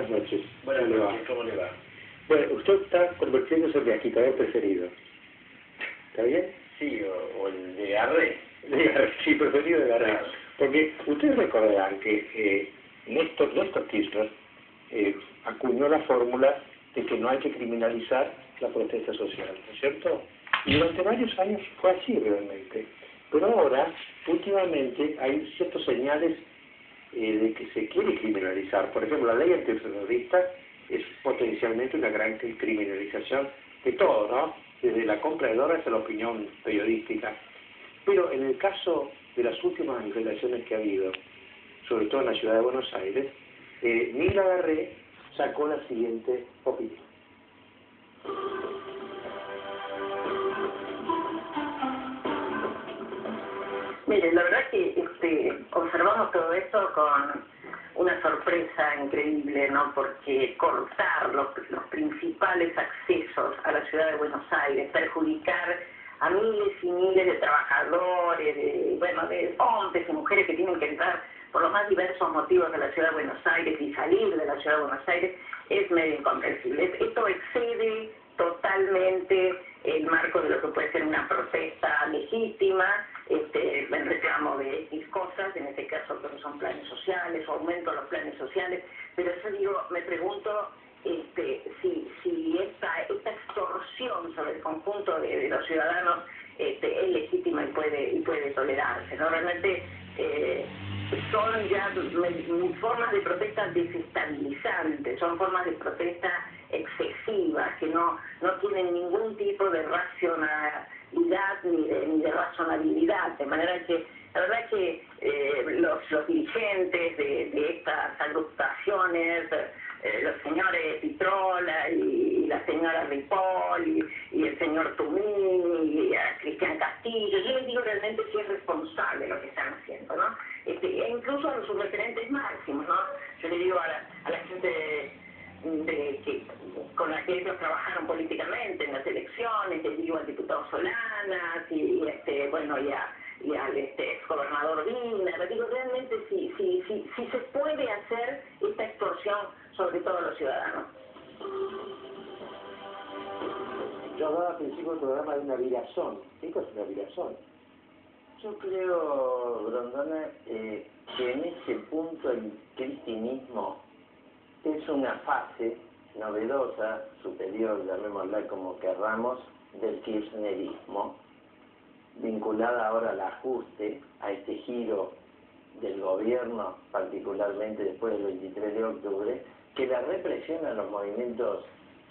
buenas noches. Buenas noches, ¿cómo le va? Bueno, usted está convirtiéndose en mi agitador preferido. ¿Está bien? Sí, o el de Garré. Sí, preferido de Garré. Claro. Porque ustedes recordarán que Néstor Kirchner acuñó la fórmula de que no hay que criminalizar la protesta social, ¿no es cierto? Y durante varios años fue así realmente. Pero ahora, últimamente, hay ciertos señales de que se quiere criminalizar. Por ejemplo, la ley antiterrorista es potencialmente una gran criminalización de todo, ¿no? Desde la compra de dólares a la opinión periodística. Pero en el caso de las últimas manifestaciones que ha habido, sobre todo en la ciudad de Buenos Aires, Mila Garré sacó la siguiente opinión. Mire, la verdad que observamos todo esto con una sorpresa increíble, ¿no? Porque cortar los principales accesos a la ciudad de Buenos Aires, perjudicar a miles y miles de trabajadores, de hombres y mujeres que tienen que entrar por los más diversos motivos de la ciudad de Buenos Aires y salir de la ciudad de Buenos Aires, es medio incomprensible. Esto excede totalmente el marco de lo que puede ser una protesta legítima, en reclamo de X cosas, en este caso que son planes sociales, o aumento de los planes sociales, pero yo digo, me pregunto si esta extorsión sobre el conjunto de los ciudadanos es legítima y puede tolerarse, ¿no? Realmente son ya formas de protesta desestabilizantes, son formas de protesta excesivas, que no tienen ningún tipo de racionalidad ni de razonabilidad, de manera que la verdad es que los dirigentes de estas agrupaciones, los señores Pitrola y la señora Ripoll y el señor Tumini y a Cristian Castillo, yo les digo realmente si es responsable lo que están haciendo, ¿no? E incluso a sus referentes máximos, ¿no? Yo le digo a la gente con la que ellos trabajaron políticamente en las elecciones, les digo al diputado Solanas y al exgobernador Vina, les digo realmente si se puede hacer esta extorsión sobre todos los ciudadanos. Yo hablaba al principio del programa de una virazón. ¿Qué cosa es una virazón? Yo creo, Grondona, que en ese punto el cristinismo es una fase novedosa, superior, llamémosla como querramos, del kirchnerismo, vinculada ahora al ajuste, a este giro del gobierno, particularmente después del 23 de octubre, que la represión a los movimientos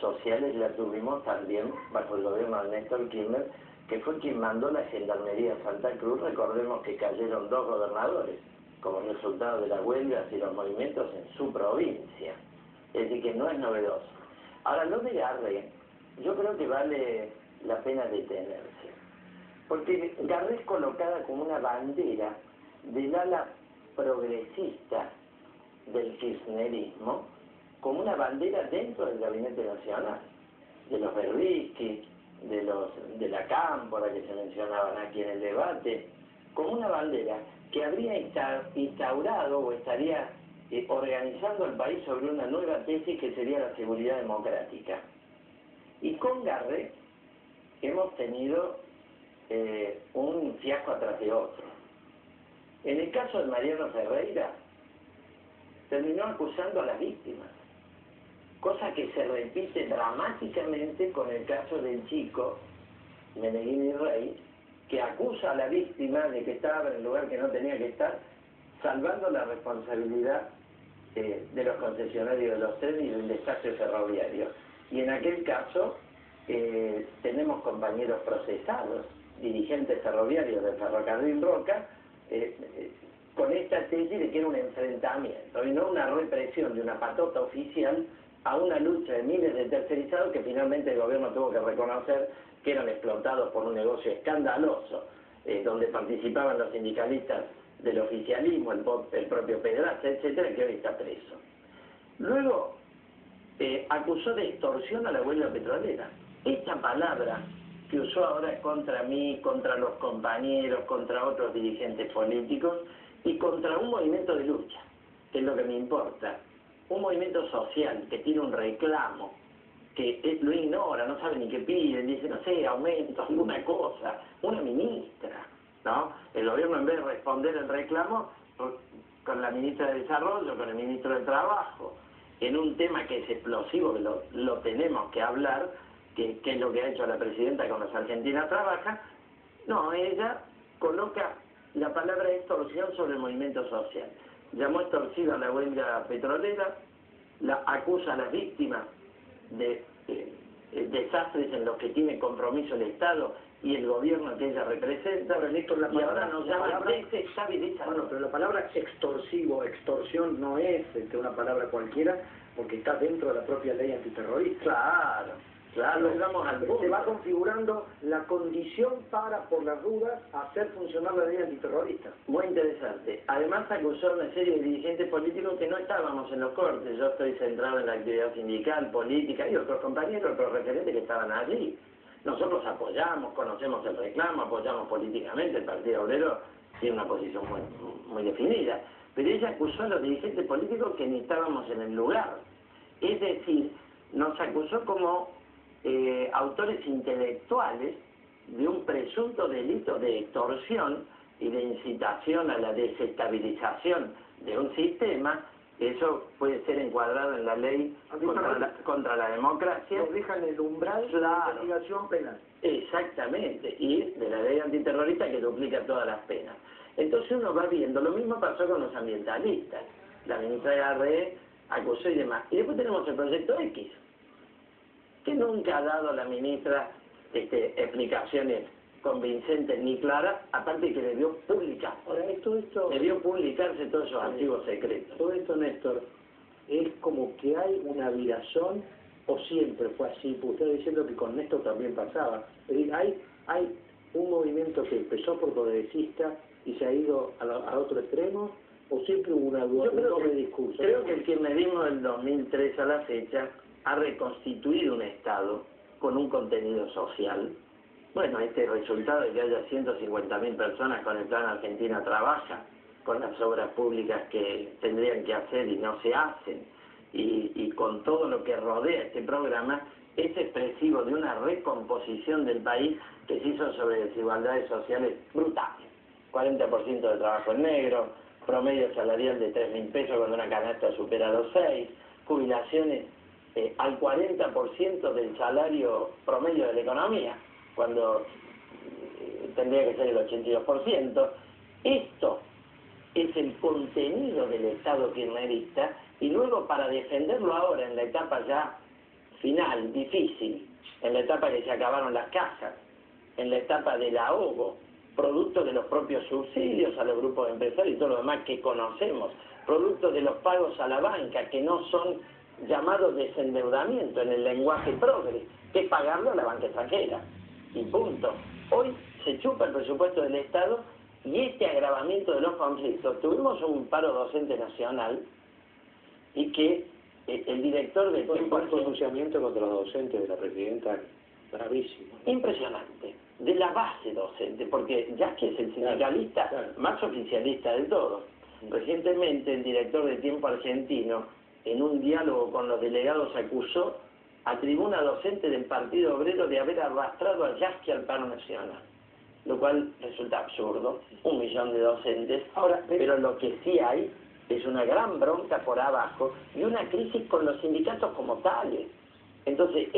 sociales la tuvimos también bajo el gobierno de Néstor Kirchner, que fue quien mandó la gendarmería a Santa Cruz. Recordemos que cayeron 2 gobernadores como resultado de las huelgas y los movimientos en su provincia. Es decir, que no es novedoso. Ahora, lo de Garré, yo creo que vale la pena detenerse, porque Garré es colocada como una bandera del ala progresista del kirchnerismo, como una bandera dentro del Gabinete Nacional, de los Berbisky, de la Cámpora que se mencionaban aquí en el debate, como una bandera que habría instaurado o estaría organizando el país sobre una nueva tesis que sería la seguridad democrática. Y con Garré hemos tenido un fiasco atrás de otro. En el caso de Mariano Ferreira, terminó acusando a las víctimas, cosa que se repite dramáticamente con el caso del chico Meneghini Rey, que acusa a la víctima de que estaba en el lugar que no tenía que estar, salvando la responsabilidad de los concesionarios de los trenes y del desastre ferroviario. Y en aquel caso tenemos compañeros procesados, dirigentes ferroviarios del Ferrocarril Roca, con esta tesis de que era un enfrentamiento y no una represión de una patota oficial a una lucha de miles de tercerizados que finalmente el gobierno tuvo que reconocer que eran explotados por un negocio escandaloso, donde participaban los sindicalistas del oficialismo, el propio Pedraza, etcétera, que hoy está preso. Luego acusó de extorsión a la huelga petrolera. Esta palabra que usó ahora contra mí, contra los compañeros, contra otros dirigentes políticos y contra un movimiento de lucha, que es lo que me importa. un movimiento social que tiene un reclamo, que lo ignora, no sabe ni qué piden, dice, no sé, aumento, alguna cosa, una ministra, ¿no? El gobierno, en vez de responder el reclamo, con la ministra de Desarrollo, con el ministro de Trabajo, en un tema que es explosivo, que lo tenemos que hablar, que es lo que ha hecho la presidenta con las Argentinas Trabaja, no, ella coloca la palabra extorsión sobre el movimiento social. Llamó extorsiva a la huelga petrolera, la acusa a las víctimas de desastres en los que tiene compromiso el Estado y el gobierno que ella representa, pero Néstor, la palabra, ahora nos llama desestabilizador. Bueno, pero la palabra extorsivo, extorsión no es una palabra cualquiera, porque está dentro de la propia ley antiterrorista. Claro, vamos al punto. Se va configurando la condición para, por las dudas, hacer funcionar la ley antiterrorista. Muy interesante. Además acusó a una serie de dirigentes políticos que no estábamos en los cortes. Yo estoy centrado en la actividad sindical, política, y otros compañeros, otros referentes que estaban allí. Nosotros apoyamos, conocemos el reclamo, apoyamos políticamente. El Partido Obrero tiene una posición muy definida. Pero ella acusó a los dirigentes políticos que ni estábamos en el lugar. Es decir, nos acusó como autores intelectuales de un presunto delito de extorsión y de incitación a la desestabilización de un sistema. Eso puede ser encuadrado en la ley contra la democracia. Nos dejan el umbral de la investigación penal. Exactamente, y de la ley antiterrorista que duplica todas las penas. Entonces uno va viendo, lo mismo pasó con los ambientalistas. La ministra Garré acusó y demás. Y después tenemos el proyecto X, que nunca ha dado la ministra explicaciones convincentes ni claras, aparte que debió publicar. Ahora, debió publicarse todos esos archivos secretos. Todo esto, Néstor, es como que hay una virazón, o siempre fue así, porque usted está diciendo que con Néstor también pasaba. Es decir, hay un movimiento que empezó por progresista y se ha ido a otro extremo, o siempre hubo un doble discurso. Creo que el kirchnerismo del 2003 a la fecha ha reconstituido un Estado con un contenido social. Bueno, este resultado de que haya 150.000 personas con el Plan Argentina Trabaja, con las obras públicas que tendrían que hacer y no se hacen, y con todo lo que rodea este programa, es expresivo de una recomposición del país que se hizo sobre desigualdades sociales brutales. 40% de trabajo en negro, promedio salarial de 3.000 pesos cuando una canasta supera los 6, jubilaciones al 40% del salario promedio de la economía, cuando tendría que ser el 82%. Esto es el contenido del Estado kirchnerista, y luego para defenderlo ahora en la etapa ya final, difícil, en la etapa que se acabaron las casas, en la etapa del ahogo, producto de los propios subsidios a los grupos de empresarios y todo lo demás que conocemos, producto de los pagos a la banca que no son llamados desendeudamiento en el lenguaje progre, que es pagarlo a la banca extranjera. Y punto. Hoy se chupa el presupuesto del Estado y este agravamiento de los conflictos. Tuvimos un paro docente nacional y que el director de tiempo... Un pronunciamiento contra los docentes de la presidenta gravísimo. Impresionante. De la base docente, porque ya que es el sindicalista más oficialista de todos. Recientemente el director de Tiempo Argentino, en un diálogo con los delegados, acusó a tribuna docente del Partido Obrero de haber arrastrado a Yasky al paro nacional, lo cual resulta absurdo, 1 millón de docentes. Ahora, pero lo que sí hay es una gran bronca por abajo y una crisis con los sindicatos como tales. Entonces,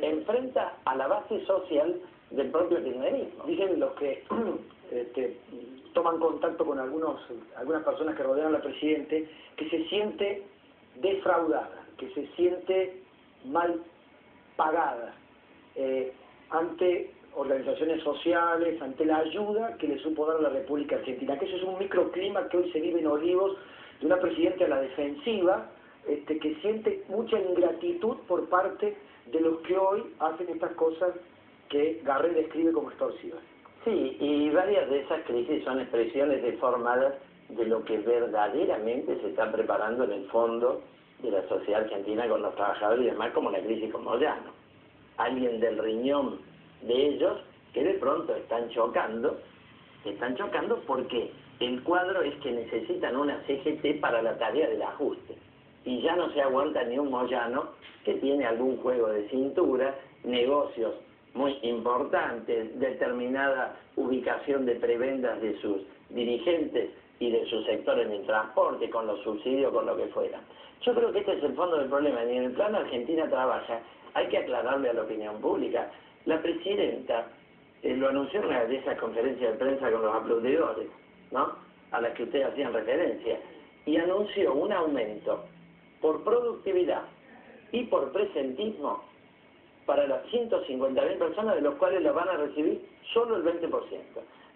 enfrenta a la base social del propio kirchnerismo. Dicen los que toman contacto con algunas personas que rodean a la Presidenta, que se siente defraudada, que se siente mal pagada ante organizaciones sociales, ante la ayuda que le supo dar a la República Argentina, que eso es un microclima que hoy se vive en Olivos, de una presidenta a la defensiva, que siente mucha ingratitud por parte de los que hoy hacen estas cosas que Garré describe como extorsivas. Sí, y varias de esas crisis son expresiones deformadas de lo que verdaderamente se está preparando en el fondo de la sociedad argentina con los trabajadores y demás, como la crisis con Moyano. Alguien del riñón de ellos que de pronto están chocando porque el cuadro es que necesitan una CGT para la tarea del ajuste. y ya no se aguanta ni un Moyano que tiene algún juego de cintura, negocios muy importantes, determinada ubicación de prebendas de sus dirigentes y de sus sectores en el transporte, con los subsidios, con lo que fuera. Yo creo que este es el fondo del problema. Ni en el plano Argentina trabaja, hay que aclararle a la opinión pública. La presidenta lo anunció en una de esas conferencias de prensa con los aplaudidores, ¿no?, a las que ustedes hacían referencia, y anunció un aumento por productividad y por presentismo para las 150.000 personas, de los cuales lo van a recibir solo el 20%.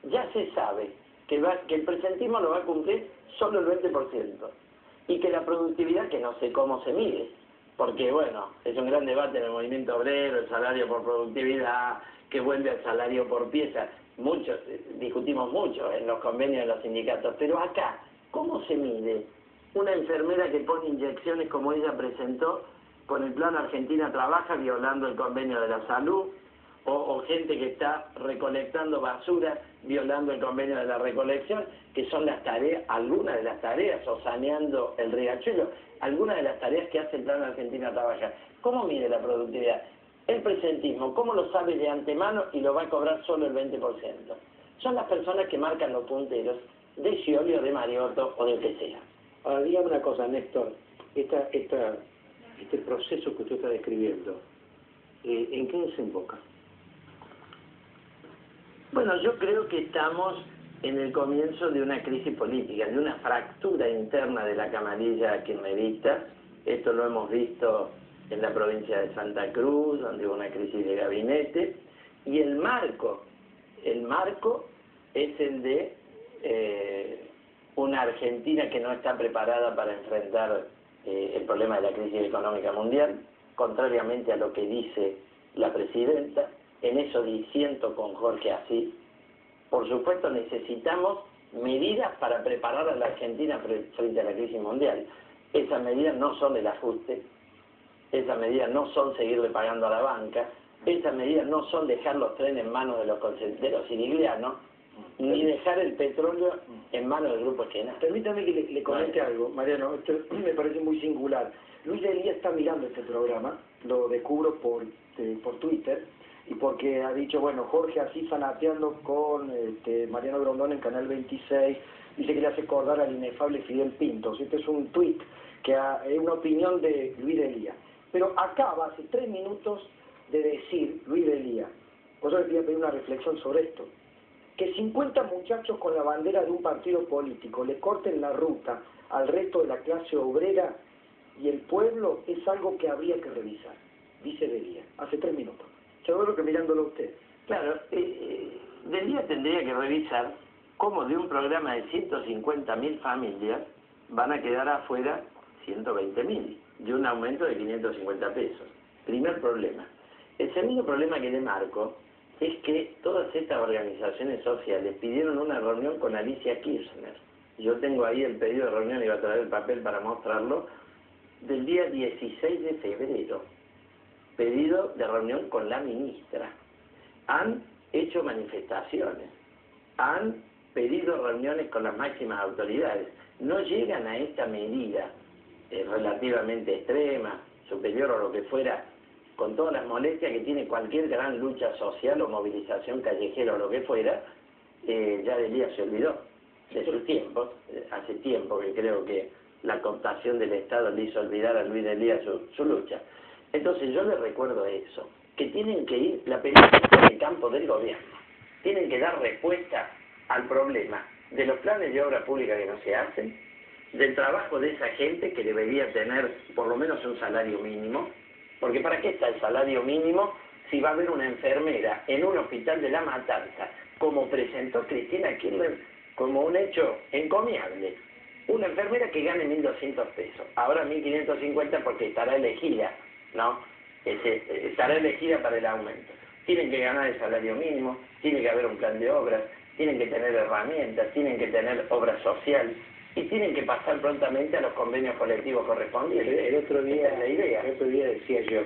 Ya se sabe que el presentismo lo va a cumplir solo el 20%, y que la productividad, que no sé cómo se mide, porque bueno, es un gran debate en el movimiento obrero, el salario por productividad, que vuelve al salario por pieza, discutimos mucho en los convenios de los sindicatos, pero acá, ¿cómo se mide una enfermera que pone inyecciones como ella presentó con el plan Argentina Trabaja violando el convenio de la salud, o gente que está recolectando basura violando el convenio de la recolección, que son las tareas, algunas de las tareas, o saneando el riachuelo, algunas de las tareas que hace el plan Argentina Trabaja? ¿Cómo mide la productividad? El presentismo, ¿cómo lo sabe de antemano y lo va a cobrar solo el 20%? Son las personas que marcan los punteros de Scioli o de Mariotto o del que sea. Ahora, dígame una cosa, Néstor, este proceso que usted está describiendo, ¿en qué desemboca? Bueno, yo creo que estamos en el comienzo de una crisis política, de una fractura interna de la camarilla kirchnerista. Esto lo hemos visto en la provincia de Santa Cruz, donde hubo una crisis de gabinete, y el marco es el de una Argentina que no está preparada para enfrentar el problema de la crisis económica mundial, contrariamente a lo que dice la presidenta. En eso disiento con Jorge Asís. Por supuesto necesitamos medidas para preparar a la Argentina frente a la crisis mundial. Esas medidas no son el ajuste, esas medidas no son seguirle pagando a la banca, esas medidas no son dejar los trenes en manos de los siriglianos, ni dejar el petróleo en manos del grupo Esquena. Permítame que le comente algo, Mariano, esto me parece muy singular. Luis Delía está mirando este programa, lo descubro por Twitter, y porque ha dicho, bueno, Jorge así fanateando con Mariano Grondona en Canal 26, dice que le hace acordar al inefable Fidel Pintos. Este es un tuit que es una opinión de Luis Delía. Pero acaba hace 3 minutos de decir Luis Delía, por eso le quería pedir una reflexión sobre esto, que 50 muchachos con la bandera de un partido político le corten la ruta al resto de la clase obrera y el pueblo es algo que habría que revisar, dice Delía, hace 3 minutos. Yo creo que mirándolo a usted. Claro, Delía tendría que revisar cómo de un programa de 150.000 familias van a quedar afuera 120.000, de un aumento de 550 pesos. Primer problema. El segundo problema que le marco es que todas estas organizaciones sociales pidieron una reunión con Alicia Kirchner. Yo tengo ahí el pedido de reunión, iba a traer el papel para mostrarlo, del día 16 de febrero. Pedido de reunión con la ministra. Han hecho manifestaciones, han pedido reuniones con las máximas autoridades. No llegan a esta medida relativamente extrema, superior o lo que fuera, con todas las molestias que tiene cualquier gran lucha social o movilización callejera o lo que fuera. Ya Delía se olvidó de sus tiempos. Hace tiempo que creo que la cooptación del Estado le hizo olvidar a Luis Delía su lucha. Entonces yo les recuerdo eso, que tienen que ir, la pelota está en el campo del gobierno, tienen que dar respuesta al problema de los planes de obra pública que no se hacen, del trabajo de esa gente que debería tener por lo menos un salario mínimo, porque ¿para qué está el salario mínimo si va a haber una enfermera en un hospital de La Matanza, como presentó Cristina Kirchner como un hecho encomiable? Una enfermera que gane 1.200 pesos, ahora 1.550 porque estará elegida, ¿no? Estará elegida para el aumento. Tienen que ganar el salario mínimo, tiene que haber un plan de obras, tienen que tener herramientas, tienen que tener obra social y tienen que pasar prontamente a los convenios colectivos correspondientes. El otro día, esa es la idea. El otro día decía yo